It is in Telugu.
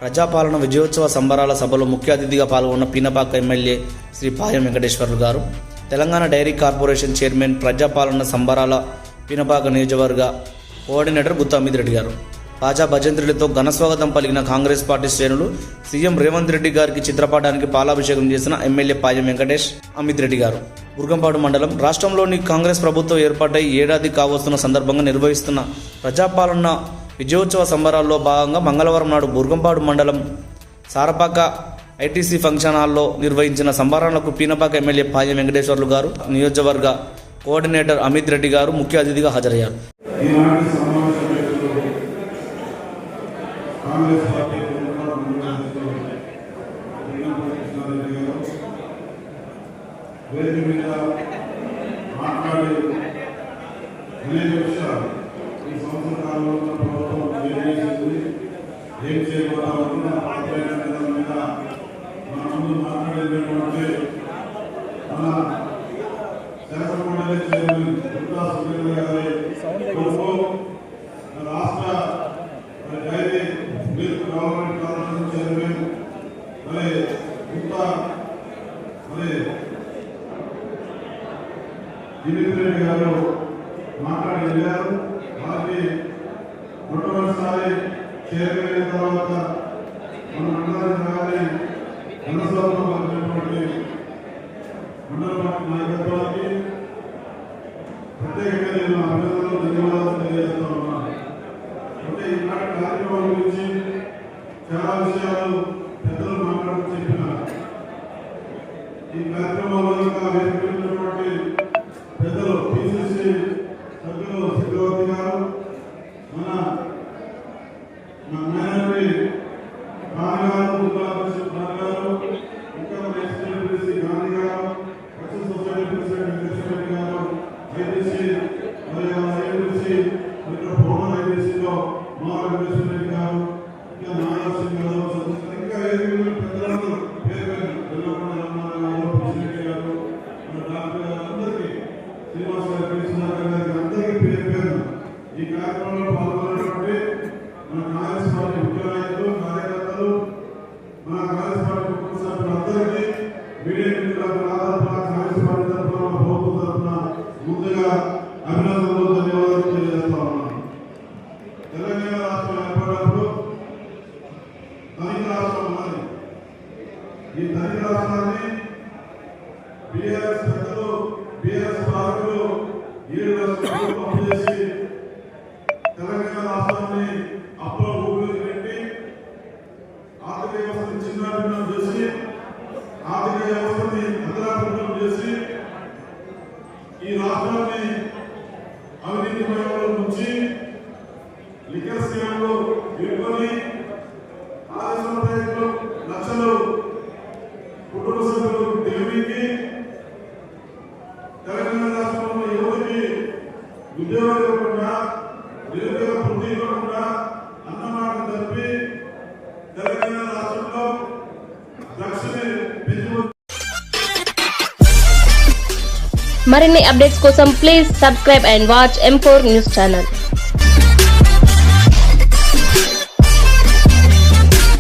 ప్రజాపాలన విజయోత్సవ సంబరాల సభలో ముఖ్య అతిథిగా పాల్గొన్న పీనపాక ఎమ్మెల్యే శ్రీ పాయం వెంకటేశ్వర్లు గారు, తెలంగాణ డైరీ కార్పొరేషన్ చైర్మన్, ప్రజాపాలన సంబరాల పీనపాక నియోజకవర్గ కోఆర్డినేటర్ గుత్తా అమిత్ రెడ్డి గారు, బాజా భజంత్రులతో ఘనస్వాగతం పలికిన కాంగ్రెస్ పార్టీ శ్రేణులు, సీఎం రేవంత్ రెడ్డి గారికి చిత్రపటానికి పాలాభిషేకం చేసిన ఎమ్మెల్యే పాయం వెంకటేష్ అమిత్ రెడ్డి గారు. బుర్గంపాడు మండలం రాష్ట్రంలోని కాంగ్రెస్ ప్రభుత్వం ఏర్పాటై ఏడాది కావస్తున్న సందర్భంగా నిర్వహిస్తున్న ప్రజాపాలన విజయోత్సవ సంబరాల్లో భాగంగా మంగళవారం నాడు బుర్గంపాడు మండలం సారపాక ఐటీసీ ఫంక్షన్ హాల్లో నిర్వహించిన సంబరాలకు పీనపాక ఎమ్మెల్యే పాయం వెంకటేశ్వర్లు గారు, నియోజకవర్గ కోఆర్డినేటర్ అమిత్ రెడ్డి గారు ముఖ్య అతిథిగా హాజరయ్యారు. ఏం చేయబోతామని మన ముందు మాట్లాడేటటువంటి మన శాసనమండలి చైర్మన్ గుత్తా సురేంద్ర గారి కొడుకు, రాష్ట్ర dairy milk government corporation chairman Gutha Dileep Reddy గారు మాట్లాడి వెళ్ళారు. వారికి మొట్టమొదటిసారి చైర్మన్ అయిన తర్వాత మన మండలాన్ని ఘనస్వాగతం పలికినటువంటి మండల పార్టీ నాయకత్వానికి ప్రత్యేకంగా నేను అభినందనలు, ధన్యవాదాలు తెలియజేస్తా ఉన్నాను. అంటే ఈనాటి కార్యక్రమం గురించి చాలా విషయాలు పెద్దలు మాట్లాడుతూ చెప్పినారు. ఈ కార్యక్రమంలో ఇంకా వేదికటువంటి పెద్దలు పిసిసి సభ్యులు చక్రవర్తి గారు, మన మేనరి రాణిగారు, రాణిగారు, ఇంకా మన ఎక్స్పీసీ గాంధీ గారు, ఎక్సెస్ సొసైటీ ప్రెసిడెంట్ వెంకటేశ్వర గారు, ఐటీసీ మరియు ఐటీసీ ఇక్కడ భవన ఐటీసీలో మా వెంకటేశ్వర గారు, ఇంకా నారాయణ సింగ్ గారు, ఇంకా పెద్దలందరూ పేరు వెల్లకొండ రామారావు గారు, ప్రెసిడెంట్ గారు, మన డాక్టర్ గారు, అందరికీ శ్రీనివాస్ గారు, కృష్ణారావు గారికి అందరికీ పేరు పేరు ఈ కార్యక్రమంలో పాల్గొన్నటువంటి మన కాంగ్రెస్ పార్టీ ముఖ్య నాయకులు, కార్యకర్తలు, మన కాంగ్రెస్ పార్టీ కుటుంబ సభ్యులందరికీ, మీడియా మిత్రులకు ఆధారపడ కాంగ్రెస్ పార్టీ తరఫున, ప్రభుత్వం తరఫున ముందుగా అభినందనలు, ధన్యవాదాలు తెలియజేస్తా ఉన్నాను. తెలంగాణ రాష్ట్రం ఏర్పడినప్పుడు ధనిక రాష్ట్రం ఉన్నది. ఈ ధనిక రాష్ట్రాన్ని బీఆర్ఎస్ పెద్దలు, బీఆర్ఎస్ పాలకులు 7 రాష్ట్రాలు పంపు చేసి తెలంగాణ రాష్ట్రాన్ని అప్పుల ఊపిరి పెట్టి ఆర్థిక వ్యవస్థను చిన్నాభిన్నం చేసి, ఆర్థిక వ్యవస్థని అదలాపురం చేసి, ఈ రాష్ట్రాన్ని అవినీతి మయంలో ఉంచి లిక్కర్ స్కామ్లో ఇరుకొని 6 లక్షలు కుటుంబ సభ్యులు దిగమింగి తెలంగాణ రాష్ట్రంలో యువతకి ఉద్యోగాలు ఇవ్వకుండా, నిరుద్యోగ వృద్ధి ఇవ్వకుండా అన్నమాట తప్పి తెలంగాణ రాష్ట్రంలో డ్రగ్స్ని పెంచుకుంది. మరిన్ని అప్డేట్స్ కోసం please subscribe and watch M4 news channel.